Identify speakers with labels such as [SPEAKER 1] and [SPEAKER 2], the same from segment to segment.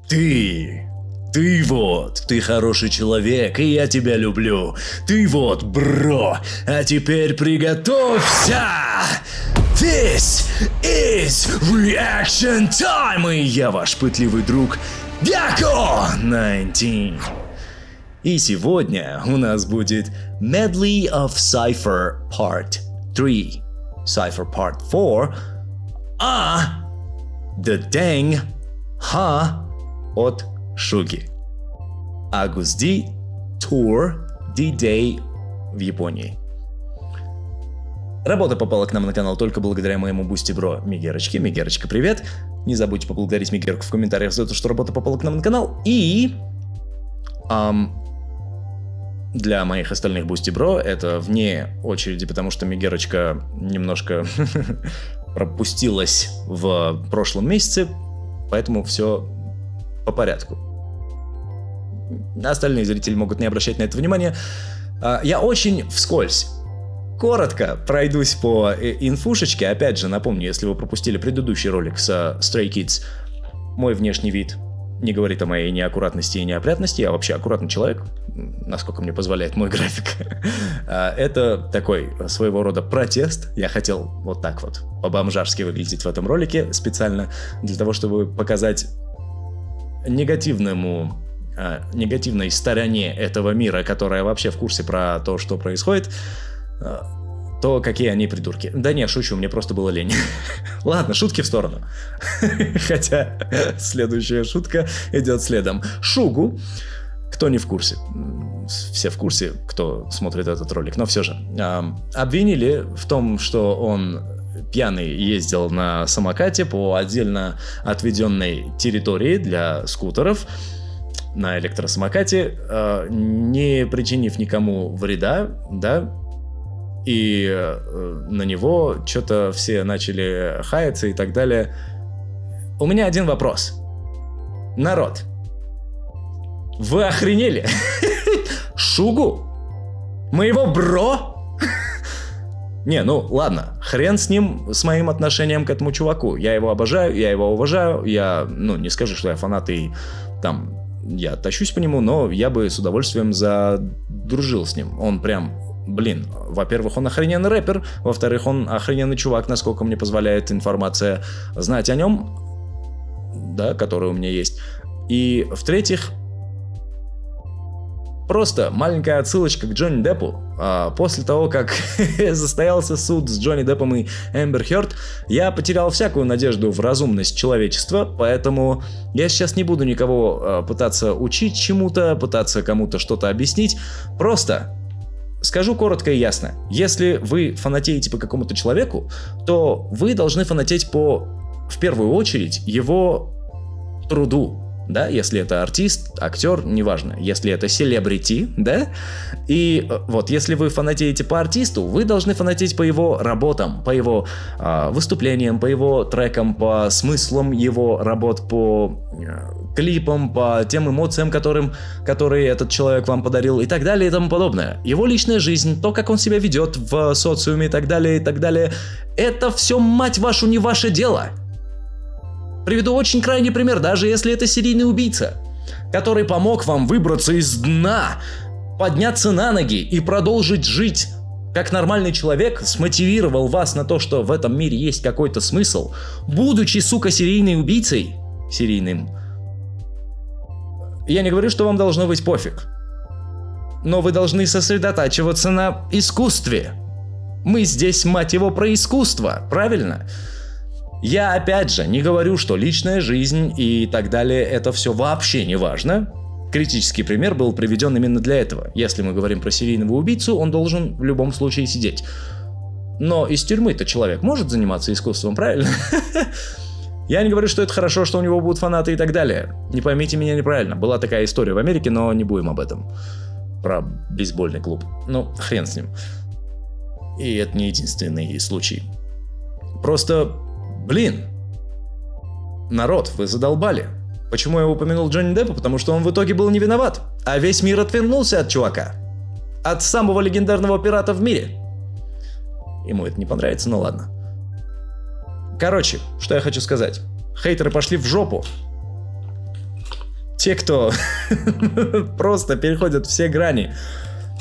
[SPEAKER 1] Ты вот, ты хороший человек, и я тебя люблю. Ты вот, бро, а теперь приготовься! This is reaction time! И я ваш пытливый друг Бяко19. И сегодня у нас будет Medley of Cypher Part 3, Cypher Part 4, The Dang Ha от Шуги. Агузди Tour D-Day в Японии. Работа попала к нам на канал только благодаря моему бусти-бро Мегерочке. Мегерочка, привет! Не забудьте поблагодарить Мегерку в комментариях за то, что работа попала к нам на канал. И... для моих остальных бусти-бро это вне очереди, потому что Мегерочка немножко пропустилась в прошлом месяце, поэтому все по порядку. Остальные зрители могут не обращать на это внимания. Я очень вскользь, коротко пройдусь по инфушечке. Опять же, напомню, если вы пропустили предыдущий ролик с Stray Kids, мой внешний вид не говорит о моей неаккуратности и неопрятности. Я вообще аккуратный человек, насколько мне позволяет мой график. Это такой своего рода протест. Я хотел вот так вот по-бомжарски выглядеть в этом ролике специально для того, чтобы показать негативной стороне этого мира, которая вообще в курсе про то, что происходит, то какие они придурки. Да не, шучу, мне просто было лень. Ладно, шутки в сторону. Хотя следующая шутка идет следом. Шугу, кто не в курсе, все в курсе, кто смотрит этот ролик, но все же, обвинили в том, что он пьяный ездил на самокате по отдельно отведенной территории для скутеров на электросамокате, не причинив никому вреда, да, и на него что-то все начали хаяться и так далее. У меня один вопрос. Народ, вы охренели? Шугу? Моего бро? Не, ну ладно, хрен с ним, с моим отношением к этому чуваку. Я его обожаю, я его уважаю, я, не скажу, что я фанат и там, я тащусь по нему, но я бы с удовольствием задружил с ним. Он прям, во-первых, он охрененный рэпер, во-вторых, он охрененный чувак, насколько мне позволяет информация знать о нем, да, которая у меня есть. И в-третьих, просто маленькая отсылочка к Джонни Деппу. После того, как состоялся суд с Джонни Деппом и Эмбер Хёрд, я потерял всякую надежду в разумность человечества, поэтому я сейчас не буду никого пытаться учить чему-то, пытаться кому-то что-то объяснить. Просто скажу коротко и ясно. Если вы фанатеете по какому-то человеку, то вы должны фанатеть в первую очередь, его труду. Да, если это артист, актер, неважно, если это селебрити, да, и вот если вы фанатеете по артисту, вы должны фанатеть по его работам, по его выступлениям, по его трекам, по смыслам его работ, по клипам, по тем эмоциям, которые этот человек вам подарил и так далее и тому подобное. Его личная жизнь, то, как он себя ведет в социуме и так далее, это все, мать вашу, не ваше дело. Приведу очень крайний пример, даже если это серийный убийца, который помог вам выбраться из дна, подняться на ноги и продолжить жить как нормальный человек, смотивировал вас на то, что в этом мире есть какой-то смысл, будучи, сука, серийным убийцей, я не говорю, что вам должно быть пофиг, но вы должны сосредотачиваться на искусстве. Мы здесь, мать его, про искусство, правильно? Я, опять же, не говорю, что личная жизнь и так далее, это все вообще не важно. Критический пример был приведен именно для этого. Если мы говорим про серийного убийцу, он должен в любом случае сидеть. Но из тюрьмы-то человек может заниматься искусством, правильно? Я не говорю, что это хорошо, что у него будут фанаты и так далее. Не поймите меня неправильно. Была такая история в Америке, но не будем об этом. Про бейсбольный клуб. Ну, хрен с ним. И это не единственный случай. Просто... народ, вы задолбали. Почему я упомянул Джонни Деппа? Потому что он в итоге был не виноват. А весь мир отвернулся от чувака. От самого легендарного пирата в мире. Ему это не понравится, но ладно. Короче, что я хочу сказать. Хейтеры пошли в жопу. те, кто просто переходят все грани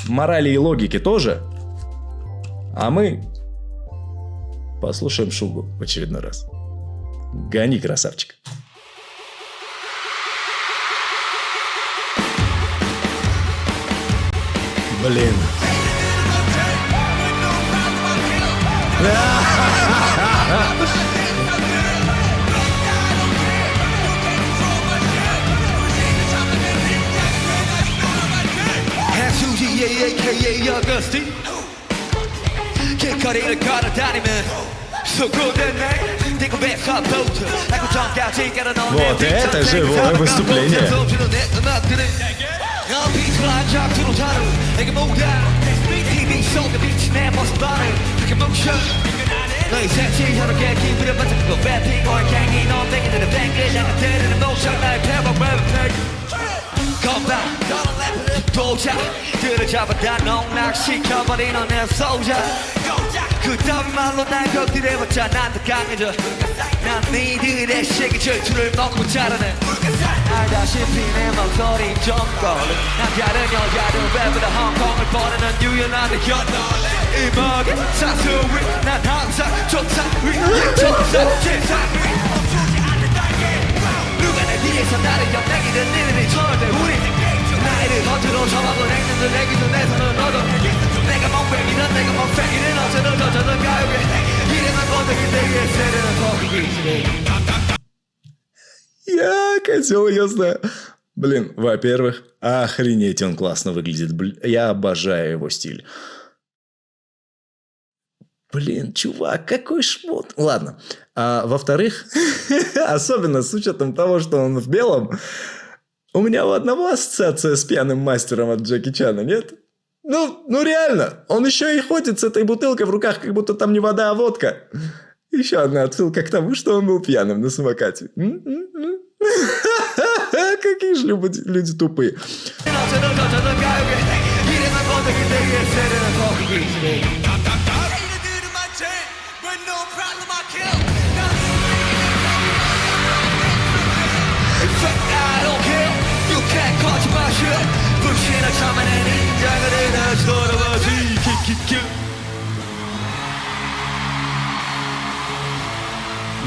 [SPEAKER 1] морали и логики тоже. А мы послушаем Шугу в очередной раз. Гони, красавчик. Блин. Вот это живое выступление. Я козел, я знаю. Блин, во-первых, охренеть, он классно выглядит. Я обожаю его стиль. Блин, чувак, какой шмот. Ладно. А во-вторых, особенно с учетом того, что он в белом, у меня у одного ассоциация с пьяным мастером от Джеки Чана, нет? Ну реально, он еще и ходит с этой бутылкой в руках, как будто там не вода, а водка. Еще одна отсылка к тому, что он был пьяным на самокате. Какие же люди тупые.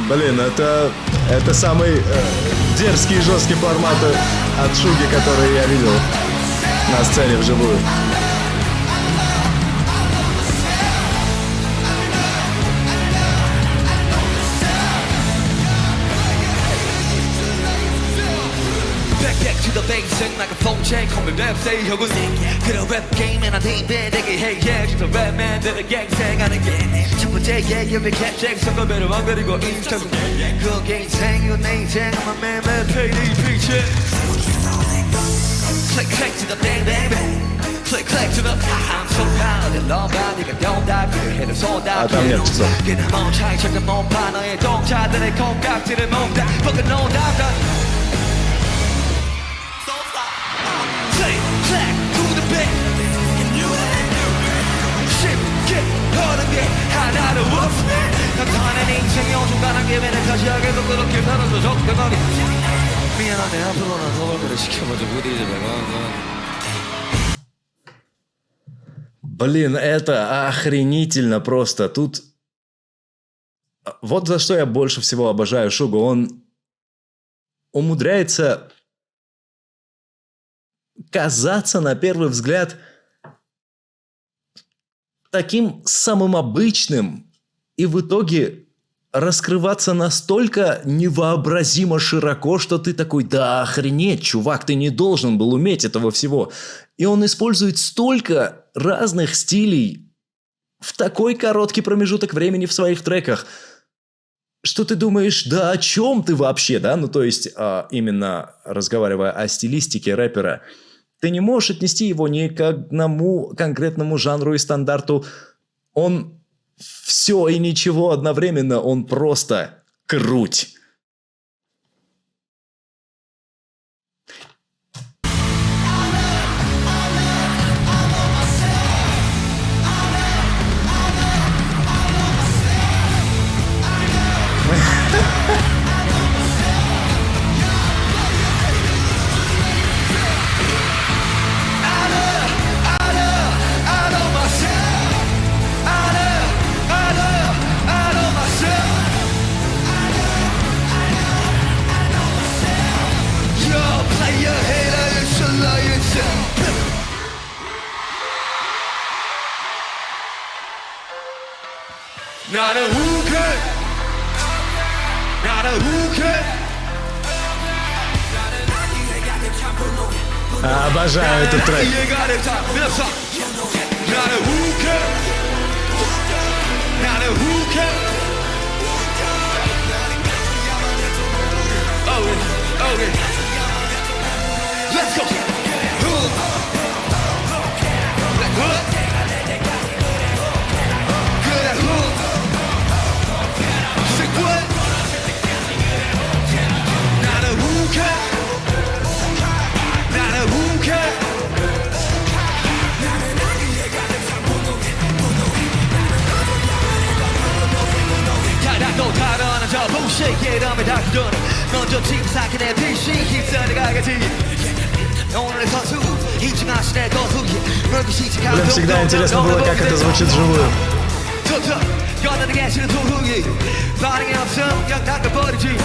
[SPEAKER 1] Блин, это самый дерзкий и жесткий формат от Шуги, который я видел на сцене вживую.
[SPEAKER 2] The basic like a phone check, call me rap say you're good. Get a rap game and I think bad, they get hey yeah, just a rap man, then a gang sang on again. Triple J, yeah, you be cat check, so go better, I'm gonna go eat stuff. Good game, sang your name, sang, I'm a man, pay these picture. Click, click to the bang, bang, bang. Click, click to the I'm so proud, the long bound, you can don't die, you hit us all down. Get them on, try, check them on, partner, and don't try, then they come back to the moon, fucking no doubt. Click, clack, to the beat. Shit, get hard again. 하나를 없어. 감탄한 인생 영중간한 기분에 다시 하게 더 그렇게 살아서 적당하게. 미안한데 앞으로는 더 얼굴을 시켜보지 못이지 내가.
[SPEAKER 1] Блин, это охренительно просто. Тут вот за что я больше всего обожаю Шугу. Он умудряется казаться на первый взгляд таким самым обычным и в итоге раскрываться настолько невообразимо широко, что ты такой: да охренеть, чувак, ты не должен был уметь этого всего. И он использует столько разных стилей в такой короткий промежуток времени в своих треках, что ты думаешь, да о чем ты вообще, да? Ну, то есть, именно разговаривая о стилистике рэпера, ты не можешь отнести его ни к одному конкретному жанру и стандарту. Он все и ничего одновременно, он просто круть.
[SPEAKER 2] 나는 우케 나는 우케
[SPEAKER 1] Обожаю этот трек.
[SPEAKER 2] 나는 우케 나는 우케 Okay, let's go. 저 부시에 이름을 닿기 전에 먼저 침삭해 내 PC 힘쓰는 가겠지 오늘의 선수 인증하신 내 거수 물기 시작한
[SPEAKER 1] Блин, всегда интересно было, как это звучит вживую.
[SPEAKER 2] 연하게 계시는 도둑이 반응이 없음 그냥 닦아버리지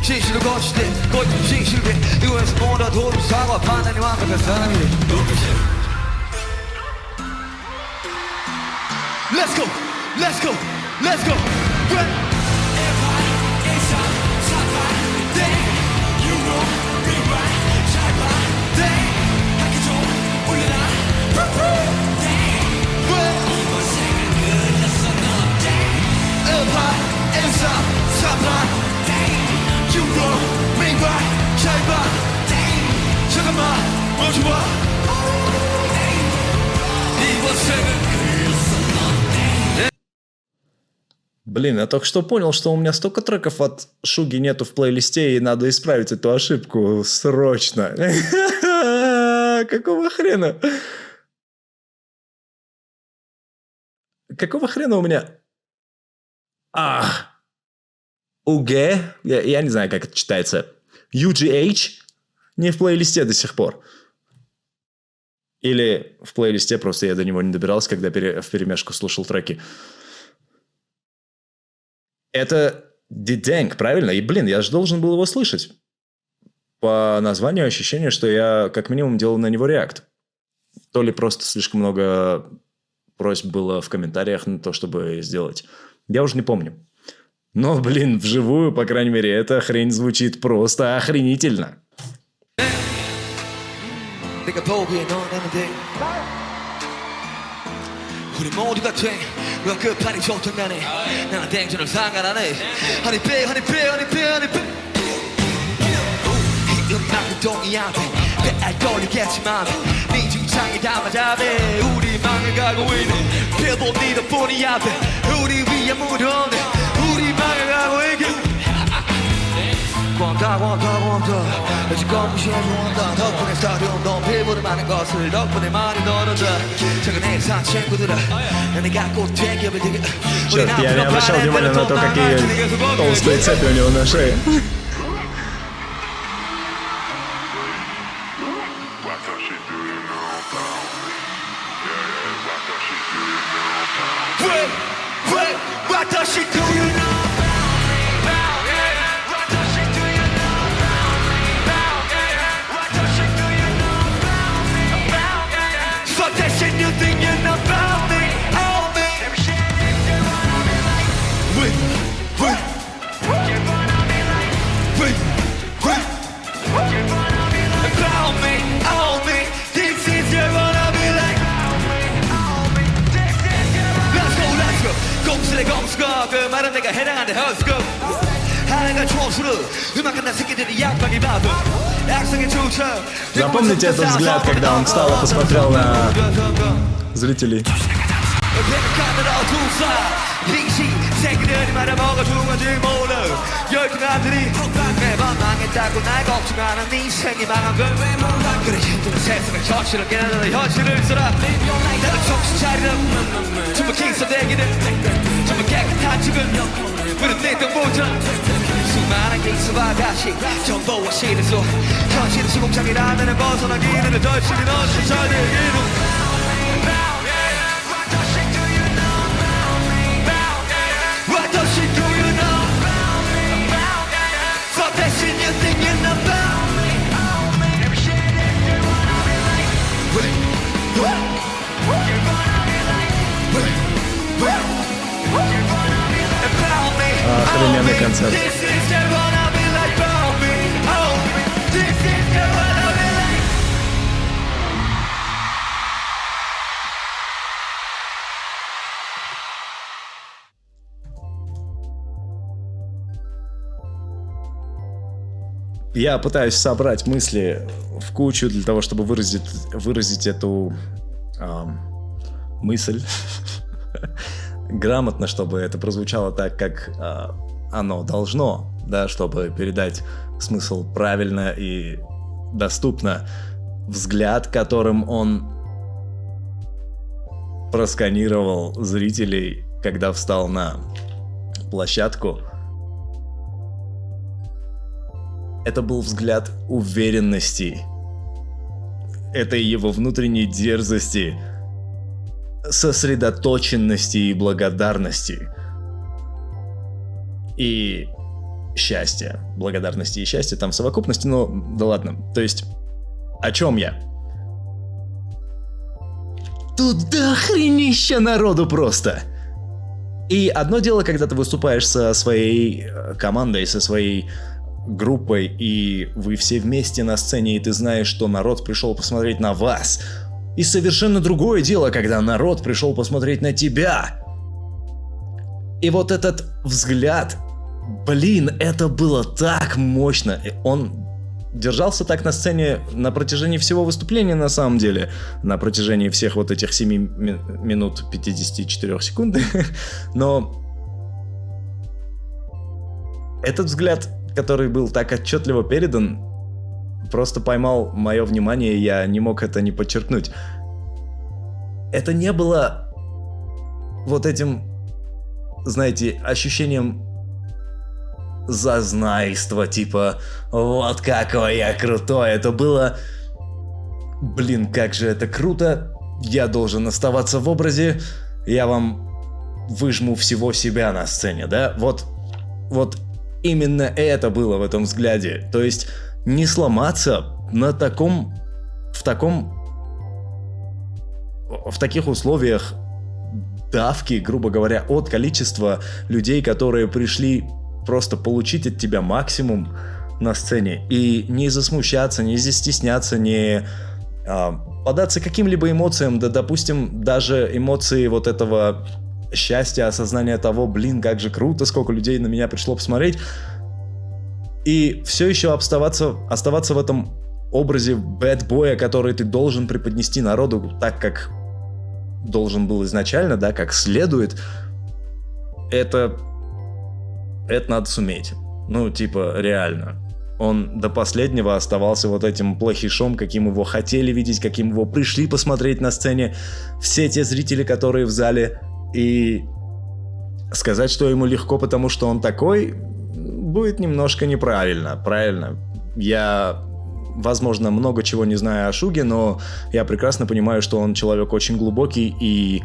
[SPEAKER 2] 진실을 거칠 때 거친 진실에 이거에서 보다 도둑 사과 판단이 완벽한 사람이 Let's go, let's go, let's go.
[SPEAKER 1] Блин, я только что понял, что у меня столько треков от Шуги нету в плейлисте, и надо исправить эту ошибку срочно. Какого хрена? Какого хрена у меня... УГ, я не знаю, как это читается. UGH не в плейлисте до сих пор. Или в плейлисте, просто я до него не добирался, когда вперемешку слушал треки. Это Диденг, правильно? И, блин, я же должен был его слышать. По названию ощущение, что я как минимум делал на него реакт. То ли просто слишком много просьб было в комментариях на то, чтобы сделать. Я уже не помню. Но, блин, вживую, по крайней мере, эта хрень звучит просто охренительно.
[SPEAKER 2] 우리 모두가 돼 왜 끝판이 좋던 간에 나는 땡전을 상관 안 해 Honey babe, honey babe, honey babe, honey babe 이 음악은 동의하네 배알 걸리겠지만 네 주장이 다 맞아네 우리 망해가고 있네 빌보드 네 덕분이야 우리 위에 무덤네 우리 망해가고 있긴 광가 지금 무시해줘 온다 덕분에 스타디움 넌 빌보드 많은 것을 덕분에 많이 늘었다 최근에 산 친구들아 내가 꼭 대기업을 되게
[SPEAKER 1] Черт, я не обращал внимания на то, какие толстые цепи у него на шее.
[SPEAKER 2] What does she do, you know? You think you know about me, oh me. About me, oh me. This is your wanna be like. Let's go. 공수의 공수가 그 말은 내가 해당하는 허스고. 하나가 총수로 음악한 난 새끼들이 약방이 봐도 약속의 추천.
[SPEAKER 1] Запомните этот взгляд, когда он встал и посмотрел на зрителей. 새끼들이 말아먹어 죽은지 몰라 열등한들이 매번 망했다고 날 걱정하는 네 생이 망한 걸 왜 몰라 그래 힘든 세상을 현실을 깨달아 현실을 써라 나도 정신 차리라 전부 기사대기는 전부 깨끗한 지금 우린 내 똥보자 수많은 기수와 다시 정보와 시대속 현실은 시공장이라면 벗어나기는 덜실이 너지 잘되기는 What? концерт.
[SPEAKER 2] This is the one I feel like hold me, hold me. This is the one I feel like.
[SPEAKER 1] Я пытаюсь собрать мысли в кучу для того, чтобы выразить эту мысль грамотно, чтобы это прозвучало так, как оно должно, да, чтобы передать смысл правильно и доступно. Взгляд, которым он просканировал зрителей, когда встал на площадку. Это был взгляд уверенности, этой его внутренней дерзости, сосредоточенности и благодарности. И счастья. Благодарности и счастья там в совокупности, но да ладно. То есть, о чем я? Тут дохренища народу просто! И одно дело, когда ты выступаешь со своей командой, со своей группой, и вы все вместе на сцене, и ты знаешь, что народ пришел посмотреть на вас. И совершенно другое дело, когда народ пришел посмотреть на тебя. И вот этот взгляд, блин, это было так мощно. Он держался так на сцене на протяжении всего выступления, на самом деле. На протяжении всех вот этих 7 минут 54 секунд. Но этот взгляд, который был так отчетливо передан, просто поймал мое внимание, и я не мог это не подчеркнуть. Это не было вот этим, знаете, ощущением зазнайства, типа «вот какой я крутой». Это было «блин, как же это круто, я должен оставаться в образе, я вам выжму всего себя на сцене», да? Вот именно это было в этом взгляде. То есть не сломаться в таких условиях давки, грубо говоря, от количества людей, которые пришли просто получить от тебя максимум на сцене. И не засмущаться, не застесняться, не поддаться каким-либо эмоциям, да, допустим, даже эмоции вот этого счастья, осознания того, блин, как же круто, сколько людей на меня пришло посмотреть. И все еще оставаться в этом образе бэдбоя, который ты должен преподнести народу так, как должен был изначально, да, как следует. Это надо суметь. Ну, типа, реально. Он до последнего оставался вот этим плохишом, каким его хотели видеть, каким его пришли посмотреть на сцене все те зрители, которые в зале. И сказать, что ему легко, потому что он такой, будет немножко неправильно. Правильно? Я, возможно, много чего не знаю о Шуге, но я прекрасно понимаю, что он человек очень глубокий и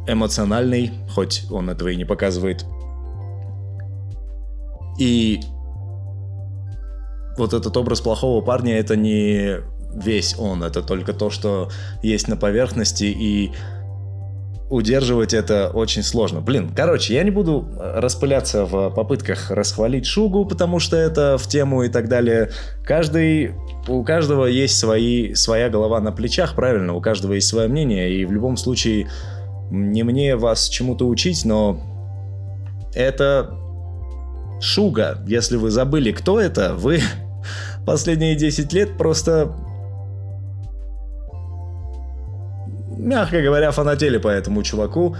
[SPEAKER 1] эмоциональный, хоть он этого и не показывает. И вот этот образ плохого парня — это не весь он, это только то, что есть на поверхности, и удерживать это очень сложно. Блин, короче, я не буду распыляться в попытках расхвалить Шугу, потому что это в тему и так далее. У каждого есть своя голова на плечах, правильно? У каждого есть свое мнение, и в любом случае не мне вас чему-то учить, но это Шуга. Если вы забыли, кто это, вы последние 10 лет просто, мягко говоря, фанатели по этому чуваку.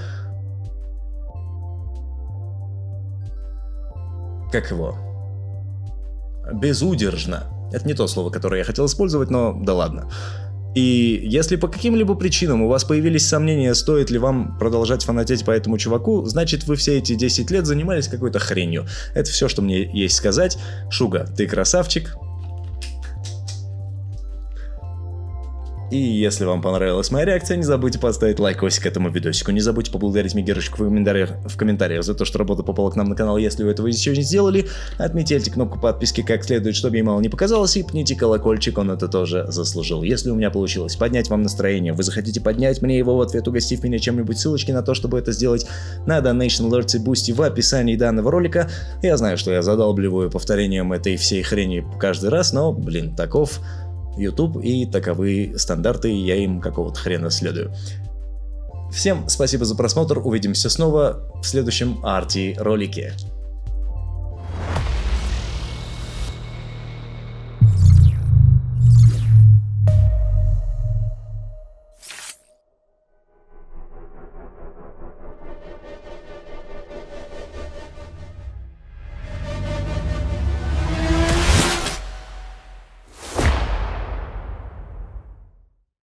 [SPEAKER 1] Как его? Безудержно. Это не то слово, которое я хотел использовать, но да ладно. И если по каким-либо причинам у вас появились сомнения, стоит ли вам продолжать фанатеть по этому чуваку, значит, вы все эти 10 лет занимались какой-то хренью. Это все, что мне есть сказать. Шуга, ты красавчик. И если вам понравилась моя реакция, не забудьте поставить лайкосик этому видосику. Не забудьте поблагодарить Мегерочку в комментариях за то, что работа попала к нам на канал, если вы этого еще не сделали. Отметьте кнопку подписки как следует, чтобы ей мало не показалось, и пните колокольчик, он это тоже заслужил. Если у меня получилось поднять вам настроение, вы захотите поднять мне его в ответ, угостив меня чем-нибудь, ссылочки на то, чтобы это сделать, на Donation Alerts и Boosty в описании данного ролика. Я знаю, что я задалбливаю повторением этой всей хрени каждый раз, но, блин, таков YouTube и таковы стандарты, и я им какого-то хрена следую. Всем спасибо за просмотр, увидимся снова в следующем арти ролике.